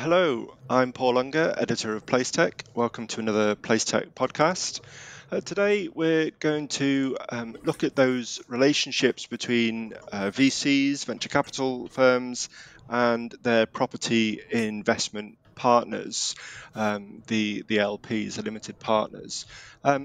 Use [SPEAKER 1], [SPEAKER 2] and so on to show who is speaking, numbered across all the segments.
[SPEAKER 1] Hello, I'm Paul Unger, editor of PlaceTech. Welcome to another PlaceTech podcast. Today we're going to look at those relationships between VCs, venture capital firms, and their property investment partners, the LPs, the limited partners.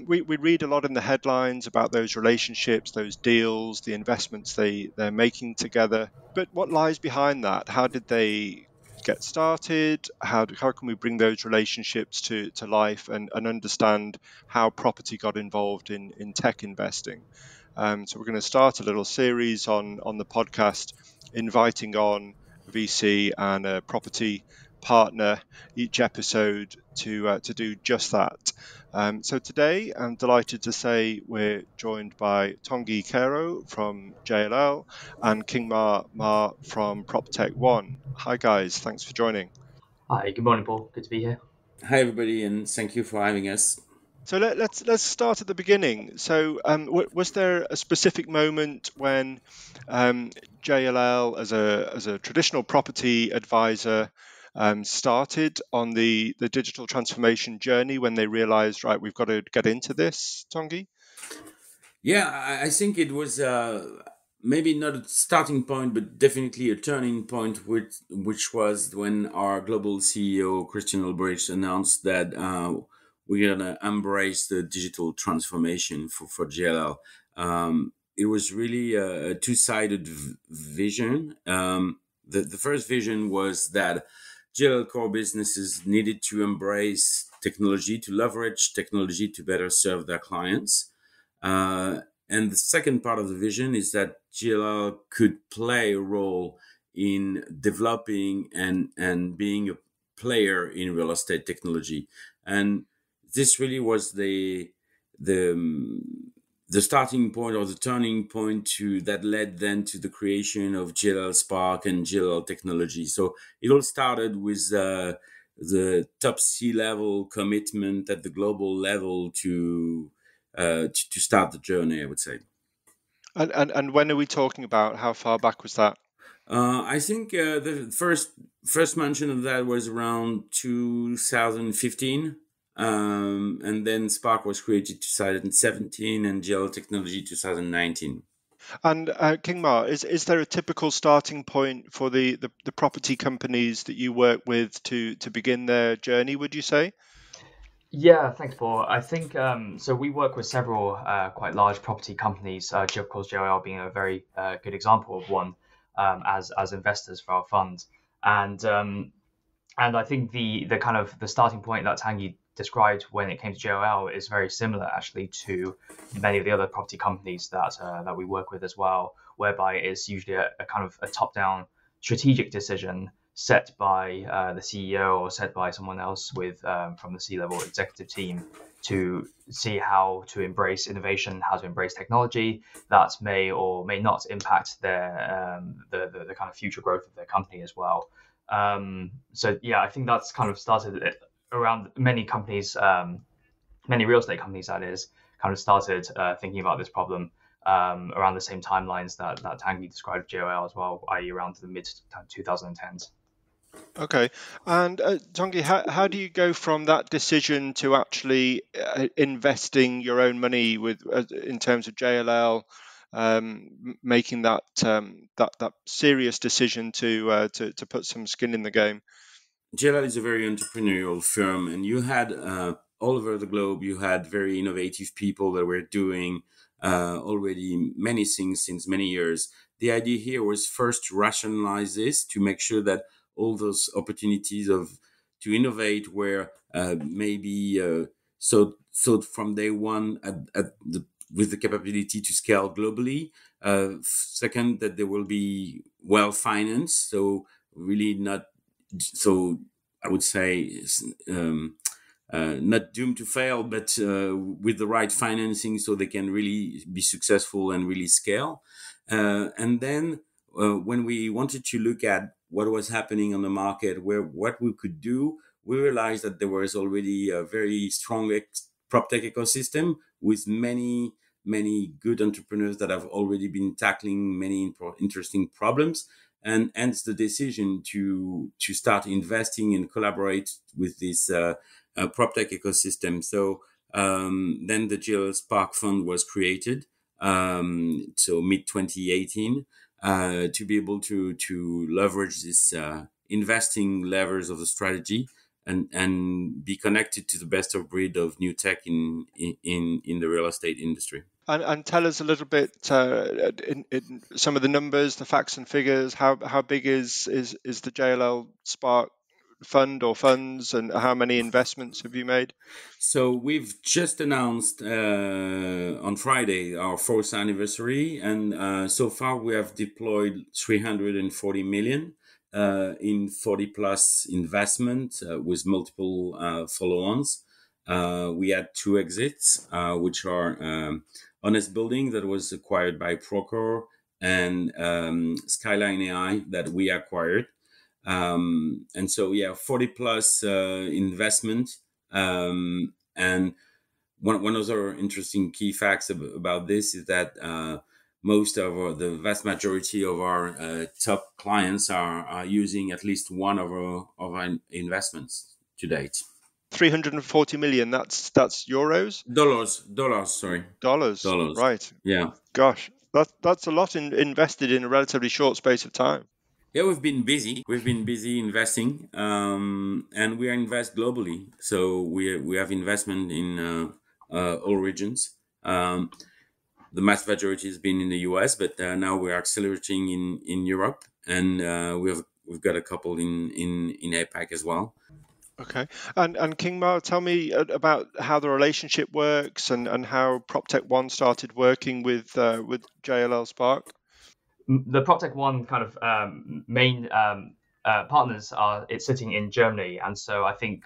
[SPEAKER 1] We read a lot in the headlines about those relationships, those deals, the investments they're making together. But what lies behind that? How did they get started? How can we bring those relationships to life and understand how property got involved in tech investing? So we're going to start a little series on the podcast, inviting on VC and a property partner each episode to do just that. So today, I'm delighted to say we're joined by Tanguy Quero from JLL and Kingma Ma from PropTech1. Hi guys, thanks for joining.
[SPEAKER 2] Hi, good morning, Paul. Good to be here.
[SPEAKER 3] Hi, everybody, and thank you for having us.
[SPEAKER 1] So let's start at the beginning. So was there a specific moment when JLL, as a traditional property advisor, started on the digital transformation journey when they realized, right, we've got to get into this, Tanguy?
[SPEAKER 3] Yeah, I think it was maybe not a starting point, but definitely a turning point, which was when our global CEO, Christian Ulbricht, announced that we're going to embrace the digital transformation for JLL. It was really a two-sided vision. The first vision was that JLL core businesses needed to embrace technology, to leverage technology to better serve their clients. And the second part of the vision is that JLL could play a role in developing and being a player in real estate technology. And this really was the starting point or the turning point that led then to the creation of JLL Spark and JLL Technology. So it all started with the top C-level commitment at the global level to start the journey, I would say.
[SPEAKER 1] And when are we talking about? How far back was that?
[SPEAKER 3] I think the first mention of that was around 2015. And then Spark was created 2017 and JLL Technology 2019.
[SPEAKER 1] And Kingma, is there a typical starting point for the property companies that you work with to begin their journey, would you say?
[SPEAKER 2] Yeah, thanks, Paul. I think so. We work with several quite large property companies. Of course, JLL being a very good example of one as investors for our fund. And I think the kind of the starting point that Tanguy described when it came to JLL is very similar actually to many of the other property companies that we work with as well, whereby it's usually a kind of a top-down strategic decision set by the CEO or set by someone else with from the C-level executive team to see how to embrace innovation, how to embrace technology that may or may not impact their the kind of future growth of their company as well. So yeah, I think that's kind of started around many companies, many real estate companies that is, kind of started thinking about this problem around the same timelines that Tanguy described JLL as well, i.e. around the mid 2010s.
[SPEAKER 1] Okay. And Tanguy, how do you go from that decision to actually investing your own money with in terms of JLL, making that serious decision to put some skin in the game?
[SPEAKER 3] JLL is a very entrepreneurial firm, and you had all over the globe, you had very innovative people that were doing already many things since many years. The idea here was first to rationalize this, to make sure that all those opportunities to innovate were maybe so from day one with the capability to scale globally. Second, that they will be well financed, so really not so I would say not doomed to fail, but with the right financing, so they can really be successful and really scale. And then when we wanted to look at what was happening on the market, what we could do, we realized that there was already a very strong prop tech ecosystem with many many good entrepreneurs that have already been tackling many interesting problems, and hence the decision to start investing and collaborate with this PropTech ecosystem. So then the JLL Spark Fund was created, so mid 2018, to be able to leverage this investing levers of the strategy and be connected to the best of breed of new tech in the real estate industry.
[SPEAKER 1] And tell us a little bit in some of the numbers, the facts and figures. How big is the JLL Spark fund or funds, and how many investments have you made?
[SPEAKER 3] So we've just announced on Friday our fourth anniversary, and so far we have deployed 340 million in 40 plus investment with multiple follow-ons. We had two exits, which are Honest Building that was acquired by Procore, and Skyline AI that we acquired. And so, yeah, 40 plus investment. And one other interesting key facts about this is that the vast majority of our top clients are using at least one of our investments to date.
[SPEAKER 1] 340 million. That's euros.
[SPEAKER 3] Dollars. Sorry.
[SPEAKER 1] Dollars. Right.
[SPEAKER 3] Yeah.
[SPEAKER 1] Gosh, that's a lot invested in a relatively short space of time.
[SPEAKER 3] Yeah, we've been busy. We've been busy investing, and we invest globally. So we have investment in all regions. The mass majority has been in the US, but now we're accelerating in Europe, and we've got a couple in APAC as well.
[SPEAKER 1] Okay, and Kingma Ma, tell me about how the relationship works and how PropTech1 started working with JLL Spark.
[SPEAKER 2] The PropTech1 kind of main partners it's sitting in Germany, and so I think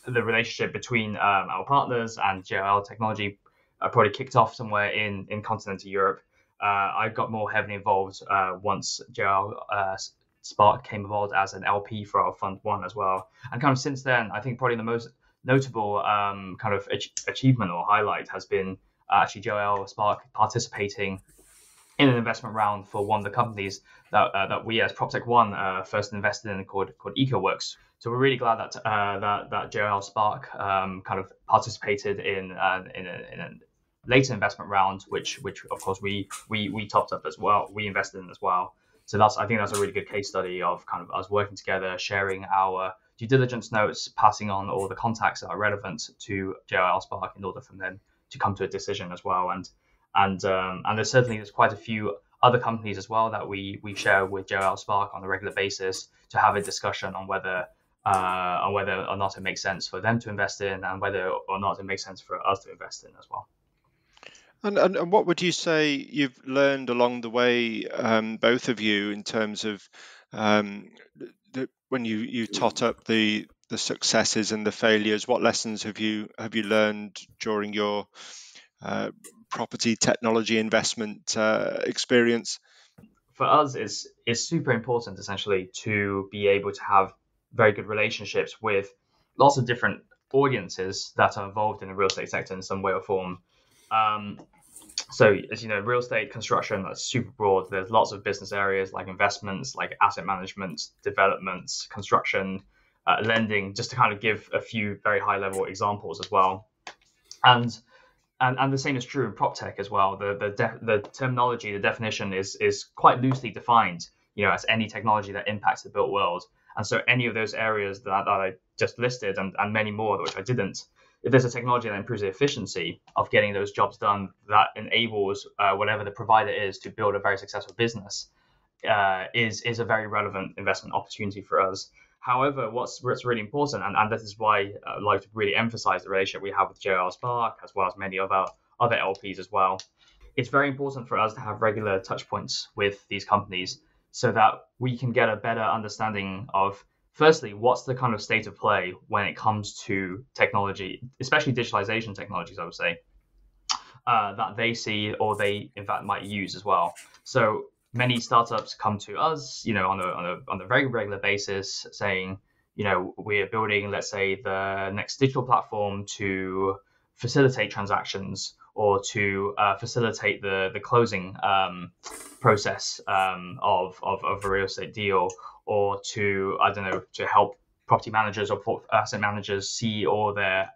[SPEAKER 2] the relationship between our partners and JLL Technology probably kicked off somewhere in continental Europe. I got more heavily involved once JLL Spark came involved as an LP for our Fund 1 as well, and kind of since then, I think probably the most notable kind of achievement or highlight has been actually JLL Spark participating in an investment round for one of the companies that we as PropTech1 first invested in, called EcoWorks. So we're really glad that JLL Spark kind of participated in a later investment round, which of course we topped up as well. We invested in as well. So I think that's a really good case study of kind of us working together, sharing our due diligence notes, passing on all the contacts that are relevant to JLL Spark in order for them to come to a decision as well. And there's quite a few other companies as well that we share with JLL Spark on a regular basis to have a discussion on whether or not it makes sense for them to invest in, and whether or not it makes sense for us to invest in as well.
[SPEAKER 1] And what would you say you've learned along the way, both of you, in terms of when you tot up the successes and the failures? What lessons have you learned during your property technology investment experience?
[SPEAKER 2] For us, it's super important essentially to be able to have very good relationships with lots of different audiences that are involved in the real estate sector in some way or form. So as you know, real estate construction, that's super broad. There's lots of business areas like investments, like asset management, developments, construction, lending, just to kind of give a few very high level examples as well. And the same is true in PropTech as well. The terminology, the definition is quite loosely defined, as any technology that impacts the built world. And so any of those areas that I just listed, and many more which I didn't, if there's a technology that improves the efficiency of getting those jobs done, that enables whatever the provider is to build a very successful business, is a very relevant investment opportunity for us. However, what's really important, and this is why I'd like to really emphasize the relationship we have with JLL Spark, as well as many of our other LPs as well, it's very important for us to have regular touch points with these companies so that we can get a better understanding of, firstly, what's the kind of state of play when it comes to technology, especially digitalization technologies, I would say, that they see or they, in fact, might use as well. So many startups come to us, on a very regular basis, saying, we're building, let's say, the next digital platform to facilitate transactions, or to facilitate the closing process of a real estate deal, or to, I don't know, to help property managers or asset managers see all their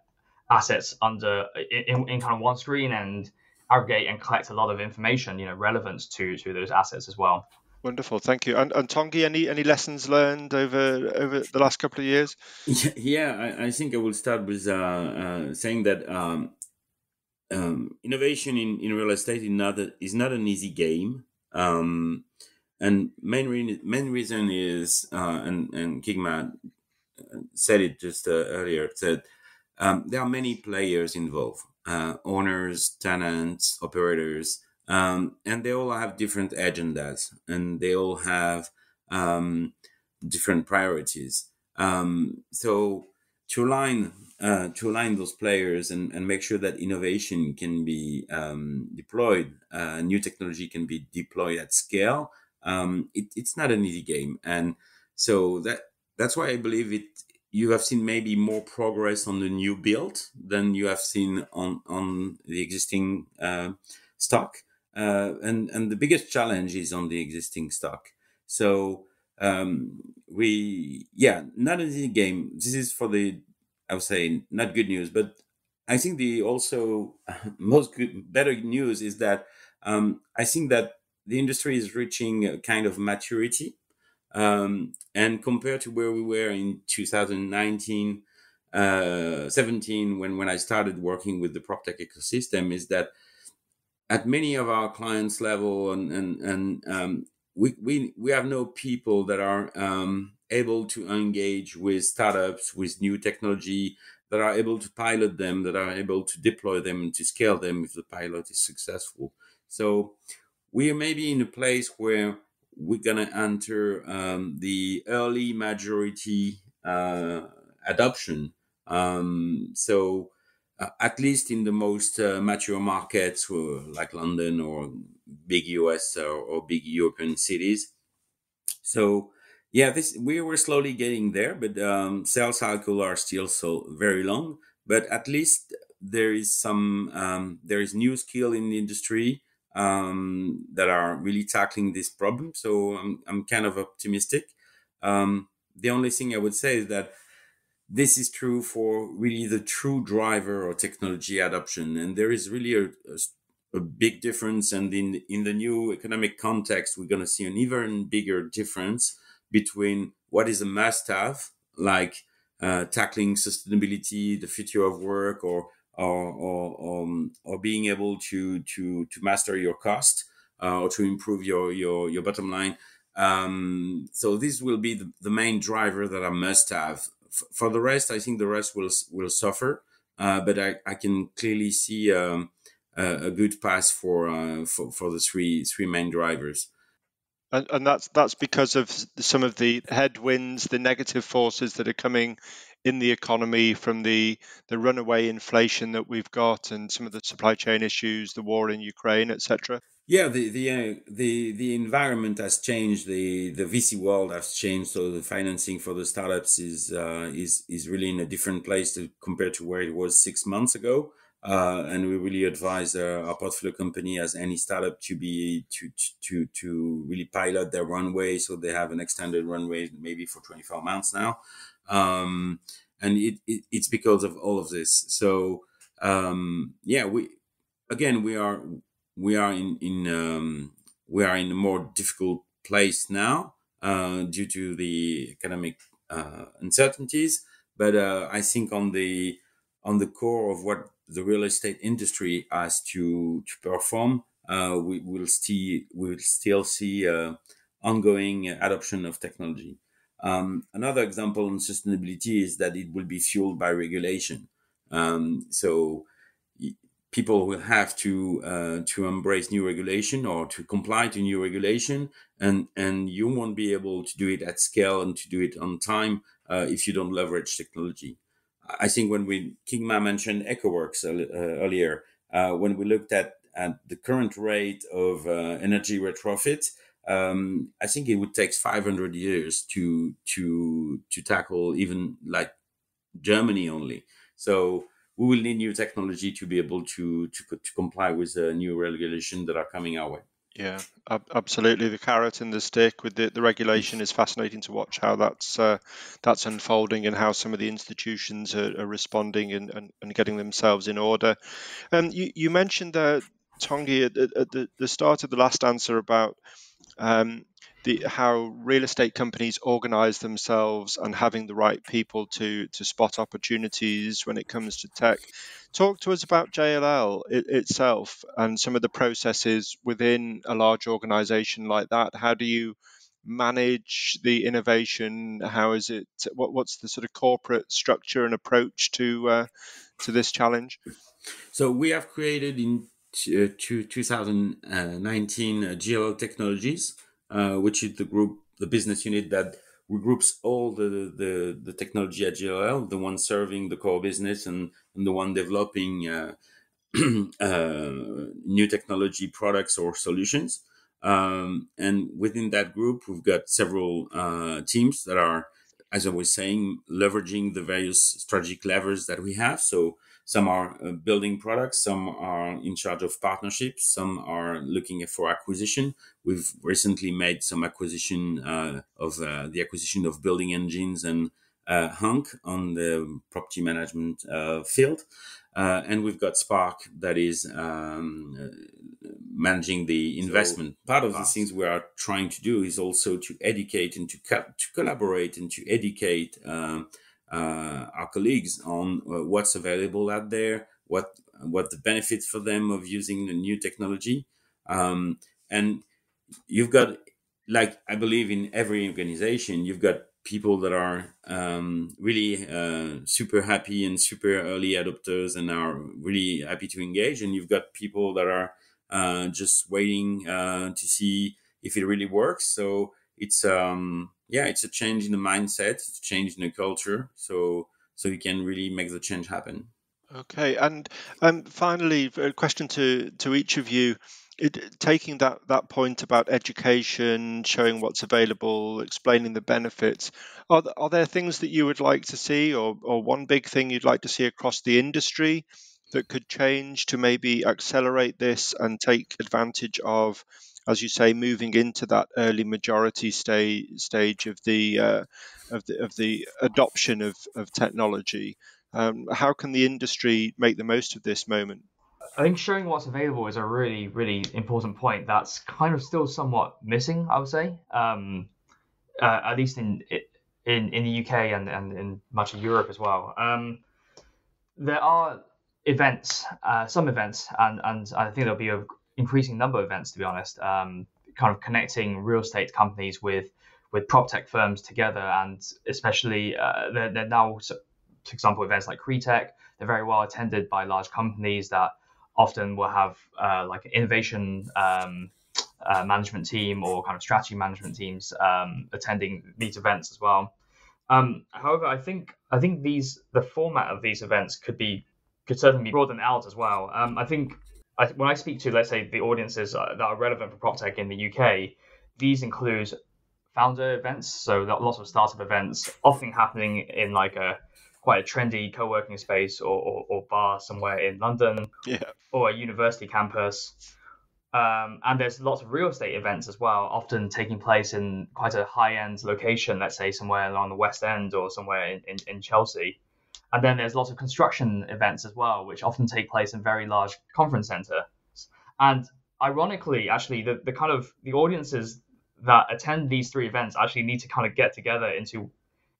[SPEAKER 2] assets under in kind of one screen and aggregate and collect a lot of information, relevant to those assets as well.
[SPEAKER 1] Wonderful, thank you. And Tanguy, any lessons learned over the last couple of years?
[SPEAKER 3] Yeah, I think I will start with saying that innovation in real estate is not an easy game. And main reason is and Kingma said it just earlier, said there are many players involved, owners, tenants, operators, and they all have different agendas, and they all have different priorities. So to align those players and make sure that innovation can be deployed, new technology can be deployed at scale. It's not an easy game, and so that's why I believe it. You have seen maybe more progress on the new build than you have seen on the existing stock, and the biggest challenge is on the existing stock. So not an easy game. This is for the, I would say, not good news, but I think the also better news is that I think that the industry is reaching a kind of maturity, and compared to where we were in 2019, 17, when I started working with the PropTech ecosystem, is that at many of our clients level and we have no people that are able to engage with startups, with new technology, that are able to pilot them, that are able to deploy them and to scale them if the pilot is successful. So we are maybe in a place where we're going to enter the early majority adoption. At least in the most mature markets, like London or big US or big European cities. So yeah, we were slowly getting there, but sales cycles are still so very long. But at least there is there is new skill in the industry that are really tackling this problem. So I'm kind of optimistic. The only thing I would say is that this is true for really the true driver or technology adoption, and there is really a big difference. And in the new economic context, we're going to see an even bigger difference between what is a must-have, like tackling sustainability, the future of work, or being able to master your cost, or to improve your bottom line. So this will be the main driver that I must have. For the rest, I think the rest will suffer, but I can clearly see a good path for the three main drivers.
[SPEAKER 1] And that's because of some of the headwinds, the negative forces that are coming in the economy from the runaway inflation that we've got, and some of the supply chain issues, the war in Ukraine, etc.
[SPEAKER 3] Yeah, the environment has changed. The VC world has changed. So the financing for the startups is really in a different place compared to where it was 6 months ago. And we really advise our portfolio company, as any startup, to really pilot their runway, so they have an extended runway, maybe for 24 months now. And it's because of all of this. So we are in a more difficult place now due to the economic uncertainties. But I think on the core of what the real estate industry has to perform, we will still see ongoing adoption of technology. Another example on sustainability is that it will be fueled by regulation. So people will have to embrace new regulation or to comply to new regulation, and you won't be able to do it at scale and to do it on time if you don't leverage technology. I think when Kingma mentioned EcoWorks earlier, when we looked at the current rate of energy retrofit, I think it would take 500 years to tackle even like Germany only. So we will need new technology to be able to comply with the new regulation that are coming our way.
[SPEAKER 1] Yeah, absolutely. The carrot and the stick with the regulation is fascinating to watch how that's unfolding and how some of the institutions are responding and getting themselves in order. And you mentioned there, Tanguy, at the start of the last answer about um, how real estate companies organize themselves and having the right people to spot opportunities when it comes to tech. Talk to us about JLL itself and some of the processes within a large organization like that. How do you manage the innovation? How is it? What's the sort of corporate structure and approach to this challenge?
[SPEAKER 3] So we have created in 2019 JLL Technologies, which is the business unit that regroups all the technology at JLL, the one serving the core business and the one developing new technology products or solutions. And within that group, we've got several teams that are, as I was saying, leveraging the various strategic levers that we have. So some are building products, some are in charge of partnerships, some are looking for acquisition. We've recently made some acquisition of the acquisition of Building Engines and Hunk on the property management field. And we've got Spark that is managing the investment. So part of the things we are trying to do is also to educate and to collaborate and to educate our colleagues on what's available out there, what the benefits for them of using the new technology. And you've got, like, I believe in every organization, you've got people that are really super happy and super early adopters and are really happy to engage. And you've got people that are just waiting to see if it really works. So it's it's a change in the mindset, it's a change in the culture. So you can really make the change happen.
[SPEAKER 1] Okay, and finally, a question to each of you. Taking that point about education, showing what's available, explaining the benefits, are there things that you would like to see, or one big thing you'd like to see across the industry that could change to maybe accelerate this and take advantage of, as you say, moving into that early majority stage of the adoption of technology? How can the industry make the most of this moment?
[SPEAKER 2] I think showing what's available is a really, really important point that's kind of still somewhat missing, I would say, at least in the UK and in much of Europe as well. There are events, some events, and I think there'll be an increasing number of events, to be honest, kind of connecting real estate companies with prop tech firms together, and especially they're now, for example, events like CRETech. They're very well attended by large companies that often will have like an innovation management team or kind of strategy management teams attending these events as well. However, I think the format of these events could certainly be broadened out as well. I think when I speak to, let's say, the audiences that are relevant for PropTech in the UK, these include founder events, so lots of startup events, often happening in like quite a trendy co-working space or bar somewhere in London, or a university campus. And there's lots of real estate events as well, often taking place in quite a high-end location, let's say somewhere along the West End or somewhere in Chelsea. And then there's lots of construction events as well, which often take place in very large conference centers. And ironically, actually, the kind of the audiences that attend these three events actually need to kind of get together into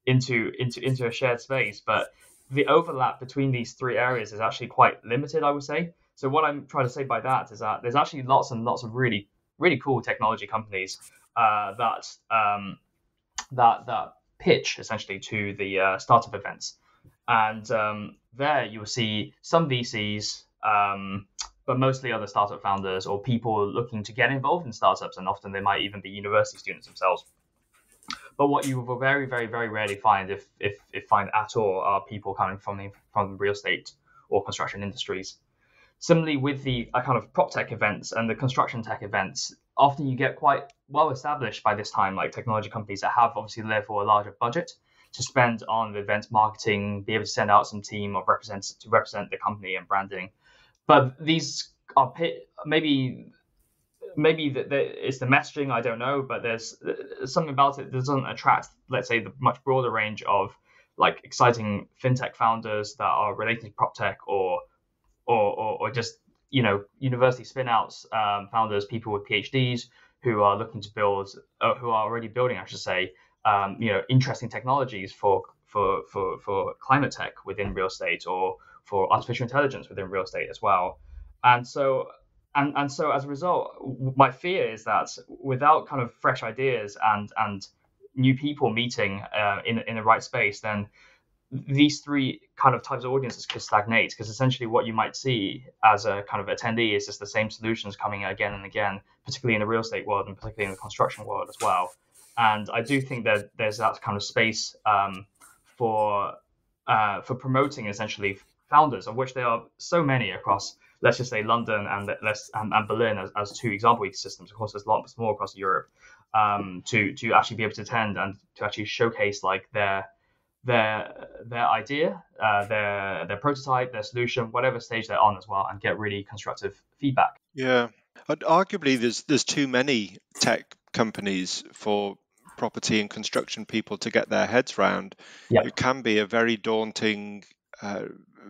[SPEAKER 2] a shared space. But the overlap between these three areas is actually quite limited, I would say. So what I'm trying to say by that is that there's actually lots and lots of really, really cool technology companies that pitch essentially to the startup events. And there you will see some VCs, but mostly other startup founders or people looking to get involved in startups. And often they might even be university students themselves. But what you will very, very, very rarely find, if find at all, are people coming from the real estate or construction industries. Similarly, with the kind of prop tech events and the construction tech events, often you get quite well established by this time, like technology companies that have obviously therefore a larger budget. to spend on the event marketing, be able to send out some team of represent the company and branding. But these are maybe it's the messaging, I don't know, but there's something about it that doesn't attract, let's say, the much broader range of like exciting fintech founders that are related to prop tech or just university spin-outs, founders, people with PhDs who are looking to build, who are already building, I should say, interesting technologies for climate tech within real estate or for artificial intelligence within real estate as well. And so so as a result, my fear is that without kind of fresh ideas and new people meeting in the right space, then these three kind of types of audiences could stagnate, because essentially what you might see as a kind of attendee is just the same solutions coming again and again, particularly in the real estate world and particularly in the construction world as well. And I do think that there's that kind of space for promoting essentially founders, of which there are so many across, let's just say, London and Berlin as two example ecosystems. Of course, there's lots more across Europe, to actually be able to attend and to actually showcase like their idea, their prototype, their solution, whatever stage they're on as well, and get really constructive feedback.
[SPEAKER 1] Yeah, arguably there's too many tech companies for property and construction people to get their heads round.
[SPEAKER 2] Yep.
[SPEAKER 1] It can be a very daunting,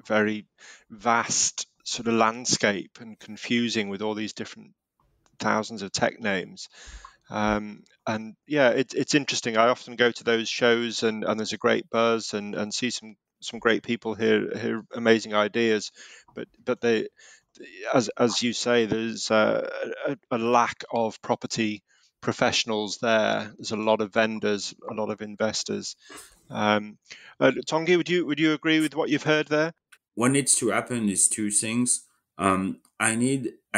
[SPEAKER 1] very vast sort of landscape and confusing with all these different thousands of tech names. And yeah, it's interesting. I often go to those shows and there's a great buzz and see some great people hear amazing ideas, but they, as you say, there's a lack of property professionals there. There's a lot of vendors, a lot of investors. Tanguy, would you agree with what you've heard there?
[SPEAKER 3] What needs to happen is two things. I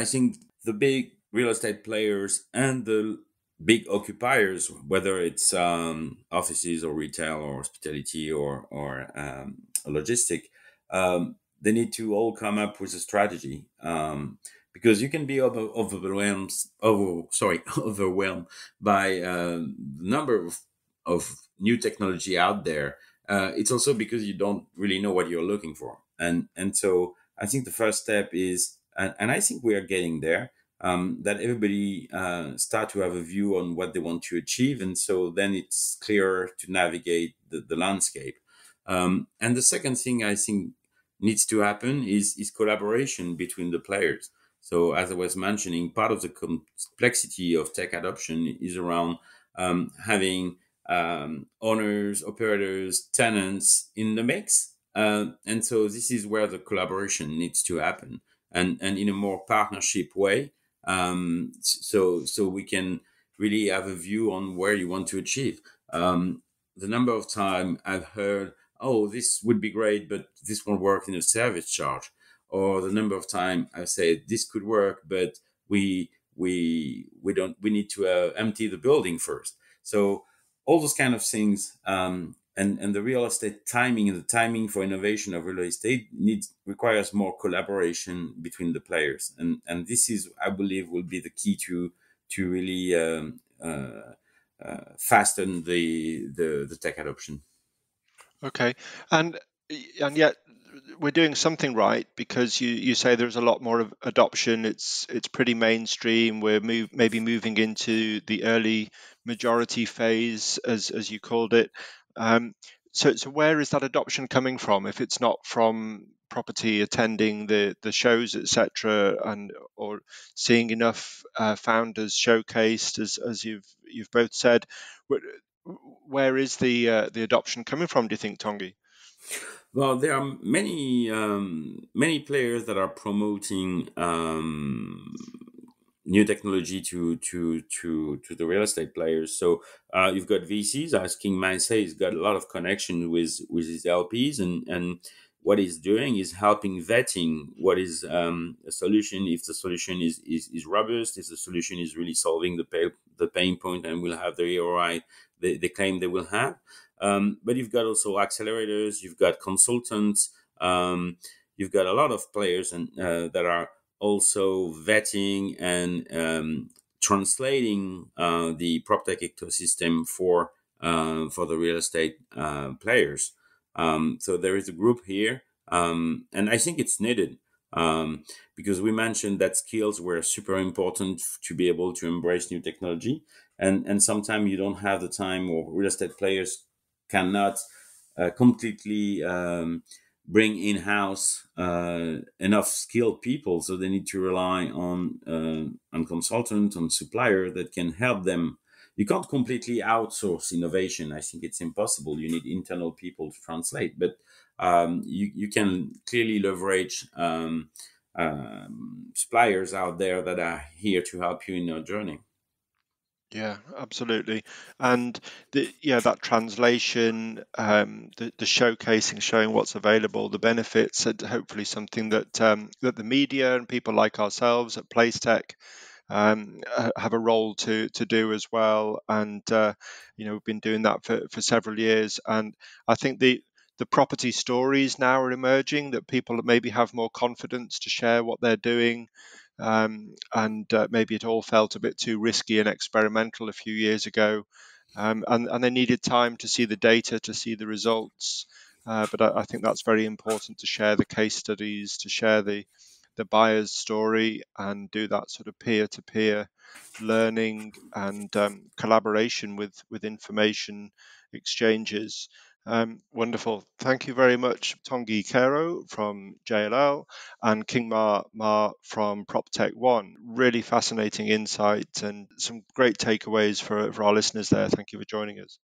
[SPEAKER 3] think the big real estate players and the big occupiers, whether it's offices or retail or hospitality or logistic, they need to all come up with a strategy. Because you can be overwhelmed overwhelmed by the number of new technology out there. It's also because you don't really know what you're looking for, and so I think the first step is, and I think we are getting there, that everybody start to have a view on what they want to achieve, and so then it's clearer to navigate the landscape. And the second thing I think needs to happen is collaboration between the players. So as I was mentioning, part of the complexity of tech adoption is around having owners, operators, tenants in the mix. And so this is where the collaboration needs to happen, and in a more partnership way. So we can really have a view on where you want to achieve. The number of time I've heard, oh, this would be great, but this won't work in a service charge. Or the number of time I say this could work, but we need to empty the building first. So all those kind of things, and the real estate timing and the timing for innovation of real estate requires more collaboration between the players, and this is, I believe, will be the key to really fasten the tech adoption.
[SPEAKER 1] Okay, and yet we're doing something right, because you say there's a lot more of adoption. It's pretty mainstream. We're maybe moving into the early majority phase, as you called it. So where is that adoption coming from? If it's not from property attending the shows, etc., and or seeing enough founders showcased, as you've both said, where is the adoption coming from, do you think, Tanguy?
[SPEAKER 3] Well, there are many players that are promoting new technology to the real estate players. So you've got VCs, as Kingma Ma says, he's got a lot of connection with his LPs, and what he's doing is helping vetting what is a solution, if the solution is robust, if the solution is really solving the pain point and will have the ROI they claim they will have. But you've got also accelerators, you've got consultants, you've got a lot of players and that are also vetting and translating the PropTech ecosystem for for the real estate players. So there is a group here, and I think it's needed, because we mentioned that skills were super important to be able to embrace new technology, and sometimes you don't have the time, or real estate players cannot completely bring in-house enough skilled people, so they need to rely on consultant, on supplier that can help them. You can't completely outsource innovation. I think it's impossible. You need internal people to translate, but you can clearly leverage suppliers out there that are here to help you in your journey.
[SPEAKER 1] Yeah, absolutely. And that translation, the showcasing, showing what's available, the benefits, and hopefully something that the media and people like ourselves at PlaceTech have a role to do as well. And we've been doing that for several years. And I think the property stories now are emerging, that people maybe have more confidence to share what they're doing. And maybe it all felt a bit too risky and experimental a few years ago, and they needed time to see the data, to see the results. But I think that's very important, to share the case studies, to share the buyer's story, and do that sort of peer-to-peer learning and collaboration with information exchanges. Wonderful. Thank you very much, Tanguy Quero from JLL and Kingma Ma from PropTech1. Really fascinating insight and some great takeaways for our listeners there. Thank you for joining us.